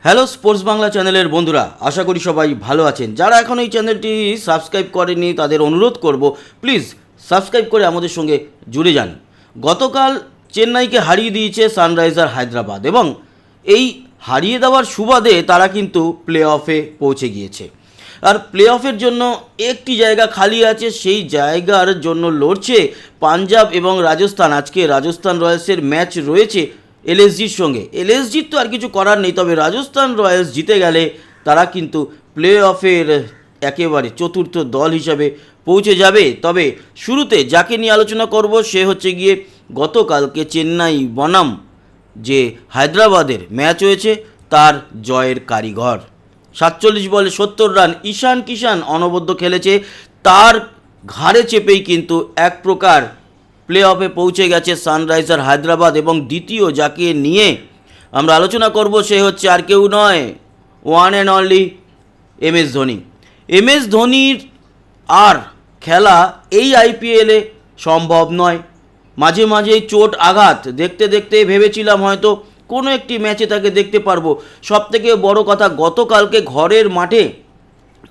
Hello sports Bangla চ্যানেলের বন্ধুরা, আশা করি সবাই ভালো আছেন। যারা এখন এই চ্যানেলটি সাবস্ক্রাইব করেনি তাদের অনুরোধ করব, প্লিজ সাবস্ক্রাইব করে আমাদের সঙ্গে জুড়ে যান। গতকাল চেন্নাইকে হারিয়ে দিয়েছে সানরাইজার হায়দ্রাবাদ এবং এই হারিয়ে দেওয়ার সুবাদে তারা কিন্তু প্লে অফে পৌঁছে গিয়েছে। আর প্লে অফের জন্য একটি জায়গা খালি আছে, সেই জায়গার জন্য লড়ছে পাঞ্জাব এবং রাজস্থান। আজকে রাজস্থান রয়্যালসের ম্যাচ রয়েছে এলএসজির সঙ্গে। এলএসজির তো আর কিছু করার নেই, তবে রাজস্থান রয়্যালস জিতে গেলে তারা কিন্তু প্লে অফের একেবারে চতুর্থ দল হিসাবে পৌঁছে যাবে। তবে শুরুতে যাকে নিয়ে আলোচনা করব সে হচ্ছে গিয়ে গতকালকে চেন্নাই বনাম যে হায়দ্রাবাদের ম্যাচ হয়েছে তার জয়ের কারিগর। 47 বলে 70 রান ঈশান কিষান অনবদ্য খেলেছে, তার ঘাড়ে চেপেই কিন্তু এক প্রকার প্লে অফে পৌঁছে গেছে সানরাইজার হায়দ্রাবাদ। এবং দ্বিতীয় যাকে নিয়ে আমরা আলোচনা করব সে হচ্ছে আর কেউ নয়, one and only MS Dhoni. MS ধোনির আর খেলা এই আইপিএলে সম্ভব নয়। মাঝে মাঝেই চোট আঘাত দেখতে দেখতে ভেবেছিলাম হয়তো কোনো একটি ম্যাচে তাকে দেখতে পারবো। সবথেকে বড় কথা, গতকালকে ঘরের মাঠে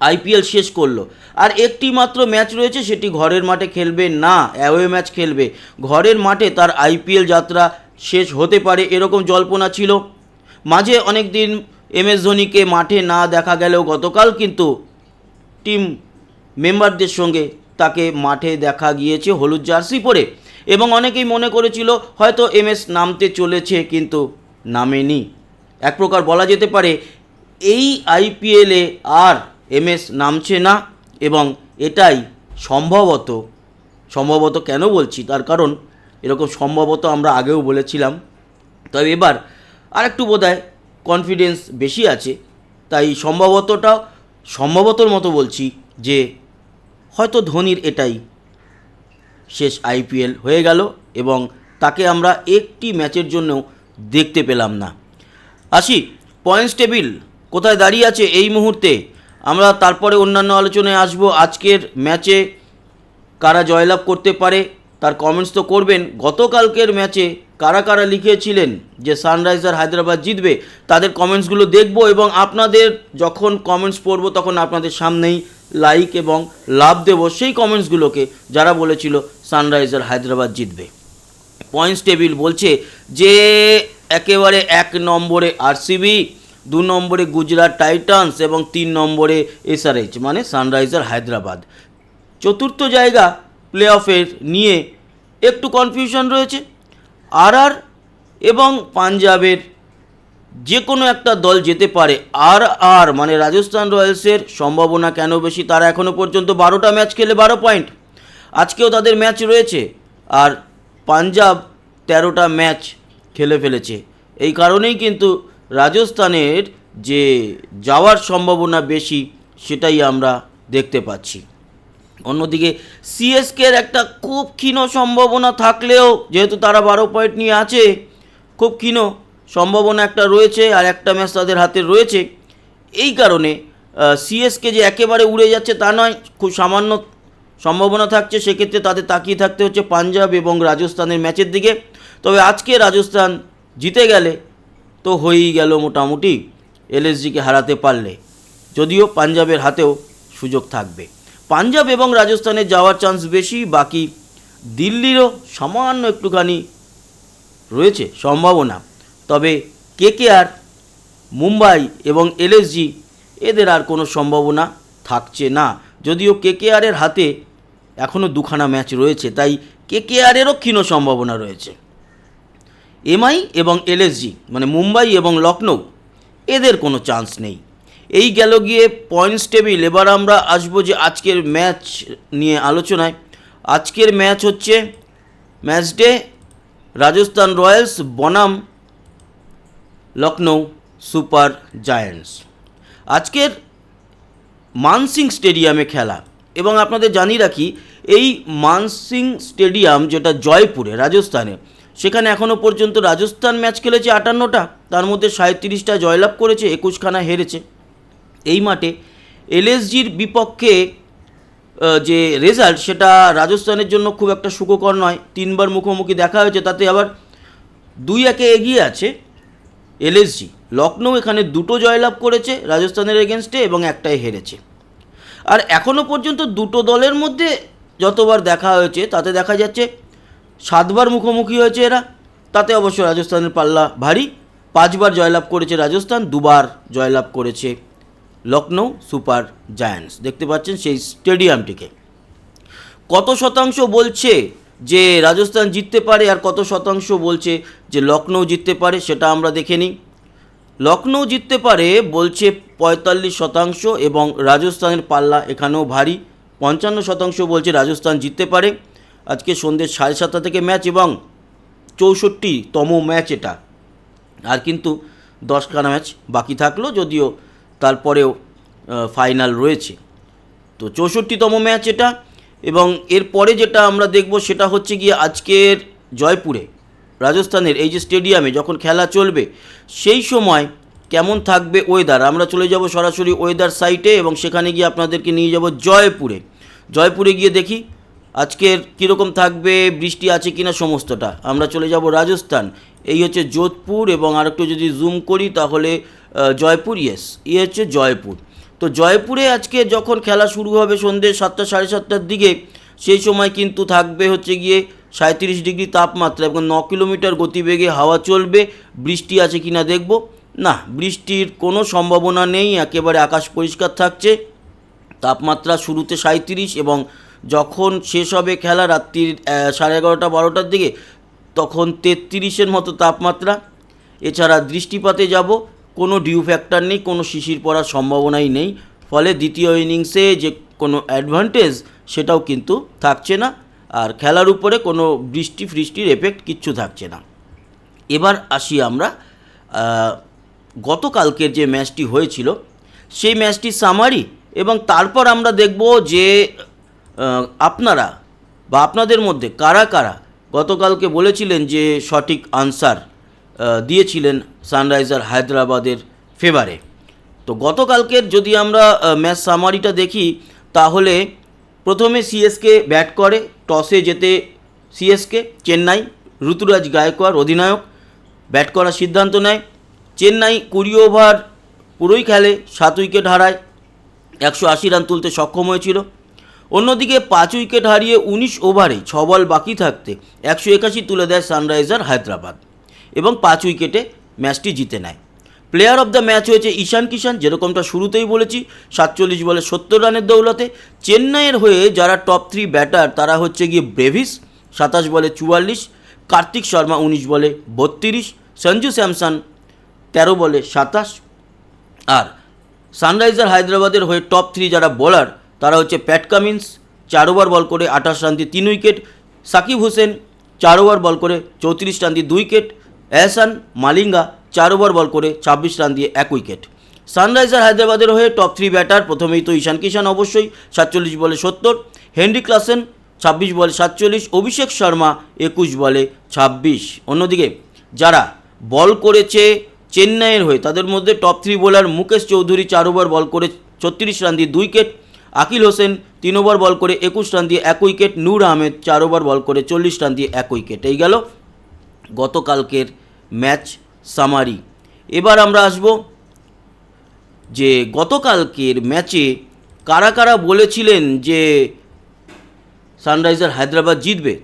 আইপিএল শেষ করলো, আর একটি মাত্র ম্যাচ রয়েছে, সেটি ঘরের মাঠে খেলবে না, অ্যাওয়ে ম্যাচ খেলবে। ঘরের মাঠে তার আইপিএল যাত্রা শেষ হতে পারে এরকম জল্পনা ছিল। মাঝে অনেক দিন MS ধোনিকে মাঠে না দেখা গেলেও গতকাল কিন্তু টিম মেম্বারদের সঙ্গে তাকে মাঠে দেখা গিয়েছে হলুদ জার্সি পরে, এবং অনেকেই মনে করেছিল হয়তো MS নামতে চলেছে, কিন্তু নামেনি। এক প্রকার বলা যেতে পারে এই আইপিএলে আর MS নামছে না, এবং এটাই সম্ভবত কেন বলছি তার কারণ এরকম সম্ভবত আমরা আগেও বলেছিলাম, তবে এবার আরেকটু বোধহয় কনফিডেন্স বেশি আছে, তাই সম্ভবতর মতো বলছি যে হয়তো ধোনির এটাই শেষ আইপিএল হয়ে গেল এবং তাকে আমরা একটি ম্যাচের জন্য দেখতে পেলাম না। আসি পয়েন্টস টেবিল কোথায় দাঁড়িয়ে আছে এই মুহূর্তে, আমরা তারপরে অন্যান্য আলোচনায় আসব। আজকের ম্যাচে কারা জয়লাভ করতে পারে তার কমেন্টস তো করবেন। গতকালকের ম্যাচে কারা কারা লিখেছিলেন যে সানরাইজার হায়দ্রাবাদ জিতবে তাদের কমেন্টসগুলো দেখব, এবং আপনাদের যখন কমেন্টস পড়ব তখন আপনাদের সামনেই লাইক এবং লাভ দেব সেই কমেন্টসগুলোকে যারা বলেছিল সানরাইজার হায়দ্রাবাদ জিতবে। পয়েন্টস টেবিল বলছে যে একেবারে 1 নম্বরে আরসিবি, 2 নম্বরে গুজরাট টাইটান্স এবং 3 নম্বরে SRH মানে সানরাইজার হায়দ্রাবাদ। চতুর্থ জায়গা প্লে অফের নিয়ে একটু কনফিউশন রয়েছে। RR এবং পাঞ্জাবের যে কোনো একটা দল যেতে পারে। RR মানে রাজস্থান রয়্যালসের সম্ভাবনা কেন বেশি, তারা এখনও পর্যন্ত 12টা ম্যাচ খেলে 12 পয়েন্ট, আজকেও তাদের ম্যাচ রয়েছে। আর পাঞ্জাব 13টা ম্যাচ খেলে ফেলেছে। এই কারণেই কিন্তু রাজস্থানের যে যাওয়ার সম্ভাবনা বেশি সেটাই আমরা দেখতে পাচ্ছি। অন্যদিকে CSKর একটা খুব ক্ষীণ সম্ভাবনা থাকলেও, যেহেতু তারা 12 পয়েন্ট নিয়ে আছে, খুব ক্ষীণ সম্ভাবনা একটা রয়েছে, আর একটা ম্যাচ তাদের হাতে রয়েছে। এই কারণে CSK যে একেবারে উড়ে যাচ্ছে তা নয়, খুব সামান্য সম্ভাবনা থাকছে। সেক্ষেত্রে তাদের তাকিয়ে থাকতে হচ্ছে পাঞ্জাব এবং রাজস্থানের ম্যাচের দিকে। তবে আজকে রাজস্থান জিতে গেলে তো হয়েই গেল মোটামুটি, LSGকে হারাতে পারলে, যদিও পাঞ্জাবের হাতেও সুযোগ থাকবে। পাঞ্জাব এবং রাজস্থানের যাওয়ার চান্স বেশি, বাকি দিল্লিরও সামান্য একটুখানি রয়েছে সম্ভাবনা। তবে KKR, মুম্বাই এবং LSG এদের আর কোনো সম্ভাবনা থাকছে না, যদিও KKRের হাতে এখনও 2খানা ম্যাচ রয়েছে, তাই KKRেরও ক্ষীণ সম্ভাবনা রয়েছে। MI এবং LSG মানে মুম্বাই এবং লখনৌ এদের কোনো চান্স নেই। এই গেল গিয়ে পয়েন্টস টেবিল। এবার আমরা আসবো যে আজকের ম্যাচ নিয়ে আলোচনায়। আজকের ম্যাচ হচ্ছে ম্যাচ ডে রাজস্থান রয়্যালস বনাম লখনৌ সুপার জায়ান্টস। আজকের মানসিং স্টেডিয়ামে খেলা, এবং আপনাদের জানিয়ে রাখি এই মানসিং স্টেডিয়াম যেটা জয়পুরে রাজস্থানে, সেখানে এখনও পর্যন্ত রাজস্থান ম্যাচ খেলেছে 58টা, তার মধ্যে 37টা জয়লাভ করেছে, 21খানা হেরেছে। এই মাঠে LSGর বিপক্ষে যে রেজাল্ট সেটা রাজস্থানের জন্য খুব একটা সুখকর নয়। 3বার মুখোমুখি দেখা হয়েছে, তাতে আবার 2-1 এগিয়ে আছে এলএসজি। লখনৌ এখানে দুটো জয়লাভ করেছে রাজস্থানের এগেনস্টে এবং একটাই হেরেছে। আর এখনও পর্যন্ত দুটো দলের মধ্যে যতবার দেখা হয়েছে তাতে দেখা যাচ্ছে 7বার মুখোমুখি হয়েছে এরা, তাতে অবশ্য রাজস্থানের পাল্লা ভারী। 5বার জয়লাভ করেছে রাজস্থান, 2বার জয়লাভ করেছে লখনৌ সুপার জায়ান্টস। দেখতে পাচ্ছেন সেই স্টেডিয়ামটিকে। কত শতাংশ বলছে যে রাজস্থান জিততে পারে আর কত শতাংশ বলছে যে লখনৌ জিততে পারে সেটা আমরা দেখে নিই। লখনৌ জিততে পারে বলছে 45% এবং রাজস্থানের পাল্লা এখানেও ভারী, 55% বলছে রাজস্থান জিততে পারে। আজকে সন্ধ্যে 7:30 থেকে ম্যাচ এবং 64তম ম্যাচ এটা। আর কিন্তু 10খানা ম্যাচ বাকি থাকলো, যদিও তারপরেও ফাইনাল রয়েছে। তো 64তম ম্যাচ এটা। এবং এরপরে যেটা আমরা দেখব সেটা হচ্ছে গিয়ে আজকের জয়পুরে রাজস্থানের এই যে স্টেডিয়ামে যখন খেলা চলবে সেই সময় কেমন থাকবে ওয়েদার। আমরা চলে যাব সরাসরি ওয়েদার সাইটে এবং সেখানে গিয়ে আপনাদেরকে নিয়ে যাব জয়পুরে গিয়ে দেখি আজকের কীরকম থাকবে, বৃষ্টি আছে কিনা সমস্তটা। আমরা চলে যাব রাজস্থান, এই হচ্ছে যোধপুর এবং আরেকটু যদি জুম করি তাহলে জয়পুর, এই হচ্ছে জয়পুর। তো জয়পুরে আজকে যখন খেলা শুরু হবে সন্ধ্যে 7টা 7:30টার দিকে, সেই সময় কিন্তু থাকবে হচ্ছে গিয়ে 37 ডিগ্রি তাপমাত্রা এবং 9 কিলোমিটার গতিবেগে হাওয়া চলবে। বৃষ্টি আছে কিনা দেখব। না, বৃষ্টির কোনো সম্ভাবনা নেই, একেবারে আকাশ পরিষ্কার থাকছে। তাপমাত্রা শুরুতে 37 এবং যখন শেষ হবে খেলা রাত্রির 11:30 12টার দিকে তখন 33-এর মতো তাপমাত্রা। এছাড়া দৃষ্টিপাতে যাব, কোনো ডিউ ফ্যাক্টর নেই, কোনো শিশির পড়ার সম্ভাবনাই নেই। ফলে দ্বিতীয় ইনিংসে যে কোনো অ্যাডভান্টেজ সেটাও কিন্তু থাকছে না, আর খেলার উপরে কোনো বৃষ্টির এফেক্ট কিচ্ছু থাকছে না। এবার আসি আমরা গতকালকের যে ম্যাচটি হয়েছিল সেই ম্যাচটির সামারি, এবং তারপর আমরা দেখব যে আপনারা বা আপনাদের মধ্যে কারা কারা গতকালকে বলেছিলেন যে সঠিক আনসার দিয়েছিলেন সানরাইজার হায়দ্রাবাদের ফেভারে। তো গতকালকের যদি আমরা ম্যাচ সামারিটা দেখি তাহলে প্রথমে সিএসকে ব্যাট করে, টসে জেতে সিএসকে, চেন্নাই ঋতুরাজ গায়কোয়াড় অধিনায়ক ব্যাট করার সিদ্ধান্ত নেয়। চেন্নাই 20 ওভার পুরোই খেলে, 7 উইকেট হারায়, 180 রান তুলতে সক্ষম হয়েছিল। অন্যদিকে 5 উইকেট হারিয়ে 19 ওভারে 6 বল বাকি থাকতে 181 তুলে দেয় সানরাইজার হায়দ্রাবাদ এবং 5 উইকেটে ম্যাচটি জিতে নেয়। প্লেয়ার অফ দ্য ম্যাচ হয়েছে ঈশান কিষান, যেরকমটা শুরুতেই বলেছি, 47 বলে 70 রানের দৌলতে। চেন্নাইয়ের হয়ে যারা টপ 3 ব্যাটার তারা হচ্ছে গিয়ে ব্রেভিস 27 বলে 44, কার্তিক শর্মা 19 বলে 32, সঞ্জু স্যামসন 13 বলে 27। আর সানরাইজার হায়দ্রাবাদের হয়ে টপ 3 যারা বোলার তারা হচ্ছে প্যাট কামিন্স 4 ওভার বল করে 28 রান দিয়ে 3 wicket, Shakib Hossain 4 over ball করে 34 রান দিয়ে 2 উইকেট, এহসান মালিঙ্গা 4 ওভার বল করে 26 রান দিয়ে 1 উইকেট। সানরাইজার হায়দ্রাবাদের হয়ে টপ 3 ব্যাটার প্রথমেই তো ঈশান কিষান অবশ্যই 47 বলে 70, হেনরি ক্লাসেন 26 বলে 47, অভিষেক শর্মা 21 বলে 26। অন্যদিকে যারা বল করেছে চেন্নাইয়ের হয়ে তাদের মধ্যে top 3 bowler Mukesh Choudhary 4 over ball করে 36 রান দিয়ে 2 wicket, Akeal Hosein 3 over ball করে 21 রান দিয়ে 1 wicket, Noor Ahmad 4 over ball করে 40 রান দিয়ে 1 উইকেট। এই গেল গতকালকের ম্যাচ সামারি। এবার আমরা আসব যে গতকালকের ম্যাচে কারা কারা বলেছিলেন যে সানরাইজার হায়দ্রাবাদ জিতবে।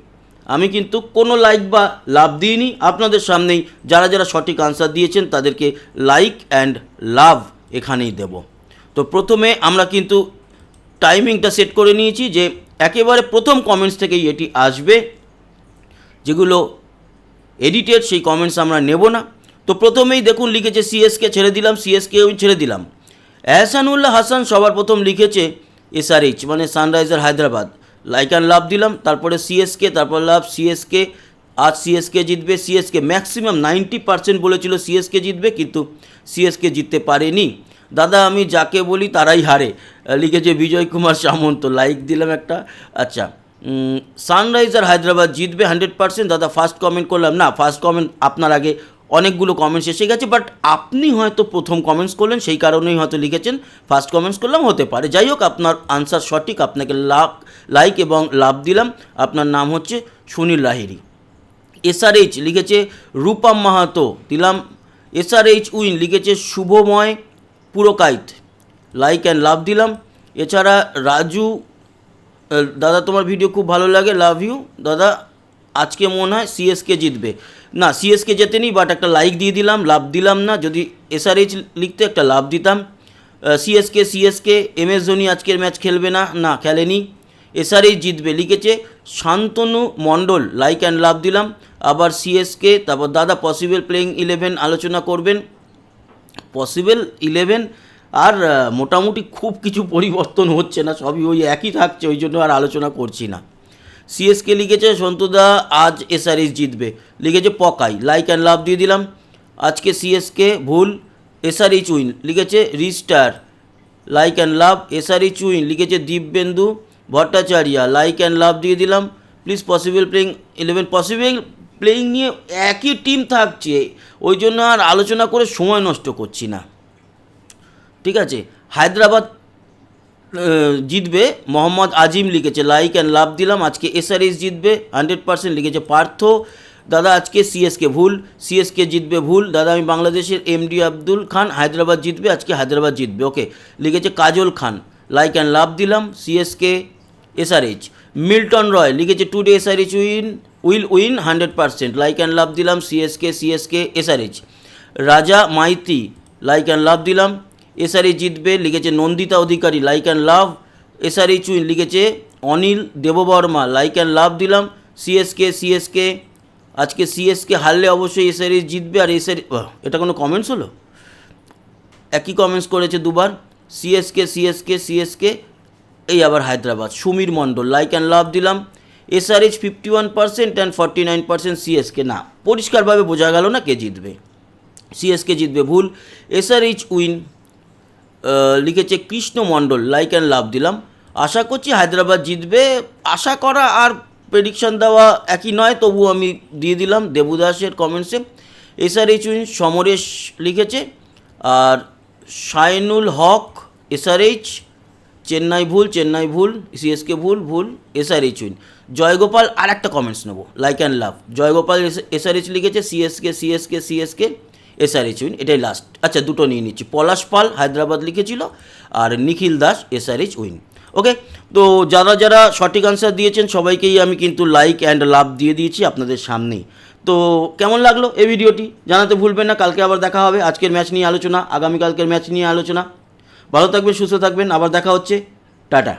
আমি কিন্তু কোনো লাইক বা লাভ দিইনি, আপনাদের সামনেই যারা যারা সঠিক আনসার দিয়েছেন তাদেরকে লাইক অ্যান্ড লাভ এখানেই দেব। তো প্রথমে আমরা কিন্তু টাইমিংটা সেট করে নিয়েছি যে একেবারে প্রথম কমেন্টস থেকেই এটি আসবে, যেগুলো এডিটেড সেই কমেন্টস আমরা নেব না। তো প্রথমেই দেখুন লিখেছে সিএসকে ছেড়ে দিলাম, সিএসকেও ছেড়ে দিলাম। এহসানুল্লাহ হাসান সবার প্রথম লিখেছে এসআরএইচ মানে sunriser Hyderabad, like and love দিলাম, তারপরে সিএসকে, তারপর লাভ সিএসকে। আজ সিএসকে জিতবে, সিএসকে ম্যাক্সিমাম 90% বলেছিল সিএসকে জিতবে, কিন্তু সিএসকে জিততে পারেনি। দাদা আমি যাকে বলি তারাই হারে, লিখেছে বিজয় কুমার সামন্ত, লাইক দিলাম একটা। আচ্ছা, সানরাইজার হায়দ্রাবাদ জিতবে 100%। দাদা ফার্স্ট কমেন্ট করলাম না, ফার্স্ট কমেন্ট আপনার আগে অনেকগুলো কমেন্টস এসে গেছে, বাট আপনি হয়তো প্রথম কমেন্টস করলেন সেই কারণেই হয়তো লিখেছেন ফার্স্ট কমেন্টস করলাম, হতে পারে। যাই হোক, আপনার আনসার সঠিক, আপনাকে লাইক এবং লাভ দিলাম। আপনার নাম হচ্ছে সুনীল লাহিড়ী। এসআরএইচ লিখেছে রূপম মাহাতো, দিলাম SRH উইন লিখেছে Shubhomoy Purkait, like and love দিলাম। এছাড়া রাজু, দাদা তোমার ভিডিও খুব ভালো লাগে, লাভ ইউ দাদা। আজকে মনে হয় সিএসকে জিতবে, না সিএসকে জেতেনি, বাট একটা লাইক দিয়ে দিলাম, লাভ দিলাম না। যদি SRH লিখতে একটা লাভ দিতাম। সিএসকে MS ধোনি আজকের ম্যাচ খেলবে না, না খেলেনি। SRH জিতবে লিখেছে শান্তনু মণ্ডল, লাইক অ্যান্ড লাভ দিলাম। আবার সিএসকে, তারপর দাদা পসিবল প্লেইং 11 আলোচনা করবেন। পসিবল 11 আর মোটামুটি খুব কিছু পরিবর্তন হচ্ছে না, সবই ওই একই থাকছে, ওই জন্য আর আলোচনা করছি না। সিএসকে লিখেছে সন্তুদা আজ SRH জিতবে লিখেছে পকাই, লাইক অ্যান্ড লাভ দিয়ে দিলাম। আজকে সিএসকে ভুল, SRH উইন লিখেছে রিস্টার, like and love. SRH win লিখেছে Dipbendu Bhattacharya, like and love দিয়ে দিলাম। Please possible playing 11, possible playing নিয়ে একই টিম থাকছে, ওই জন্য আর আলোচনা করে সময় নষ্ট করছি না, ঠিক আছে। হায়দ্রাবাদ জিতবে মোহাম্মদ আজিম লিখেছে, লাইক অ্যান্ড লাভ দিলাম। আজকে SRH জিতবে 100% লিখেছে পার্থ। দাদা আজকে সিএসকে ভুল, সিএসকে জিতবে ভুল। দাদা আমি বাংলাদেশের MD আব্দুল খান, হায়দ্রাবাদ জিতবে, আজকে হায়দ্রাবাদ জিতবে, ওকে লিখেছে কাজল খান, লাইক অ্যান্ড লাভ দিলাম। CSK SRH। মিল্টন রয় লিখেছে today SRH will win 100%, like and love দিলাম। CSK SRH। Raja Maiti, like and love দিলাম। SRH জিতবে লিখেছে Nandita Adhikari, like and love. SRH win লিখেছে Anil Debbarma, like and love দিলাম। সিএসকে আজকে সিএসকে হারলে অবশ্যই SRH জিতবে। আর এটা কোনো কমেন্টস হলো? একই কমেন্টস করেছে দুবার, সিএসকে। এই আবার হায়দ্রাবাদ। সুমির মণ্ডল, লাইক অ্যান্ড লাভ দিলাম। SRH 51% অ্যান্ড 49% সিএসকে, না পরিষ্কারভাবে বোঝা গেল না কে জিতবে। সিএসকে জিতবে ভুল। SRH উইন লিখেছে কৃষ্ণ মণ্ডল, লাইক অ্যান্ড লাভ দিলাম। আশা করছি হায়দ্রাবাদ জিতবে, আশা করা আর প্রেডিকশান দেওয়া একই নয়, তবু আমি দিয়ে দিলাম দেবুদাসের কমেন্টসে। SRH উইন সমরেশ লিখেছে। আর শাইনুল হক SRH, চেন্নাই ভুল, সিএসকে ভুল, SRH উইন। জয়গোপাল আর একটা কমেন্টস নেবো, like and love. Joygopal SRH লিখেছে, সিএসকে SRH উইন, এটাই লাস্ট। আচ্ছা দুটো নিয়ে নিচ্ছি, পলাশ পাল হায়দ্রাবাদ লিখেছিল, আর নিখিল দাস SRH উইন, ওকে। তো যারা সঠিক আনসার দিয়েছেন সবাইকেই আমি কিন্তু লাইক অ্যান্ড লাভ দিয়ে দিয়েছি আপনাদের সামনেই। তো কেমন লাগলো এই ভিডিওটি জানাতে ভুলবেন না। কালকে আবার দেখা হবে, আজকের ম্যাচ নিয়ে আলোচনা, আগামীকালকের ম্যাচ নিয়ে আলোচনা। ভালো থাকবেন, সুস্থ থাকবেন, আবার দেখা হচ্ছে, টাটা।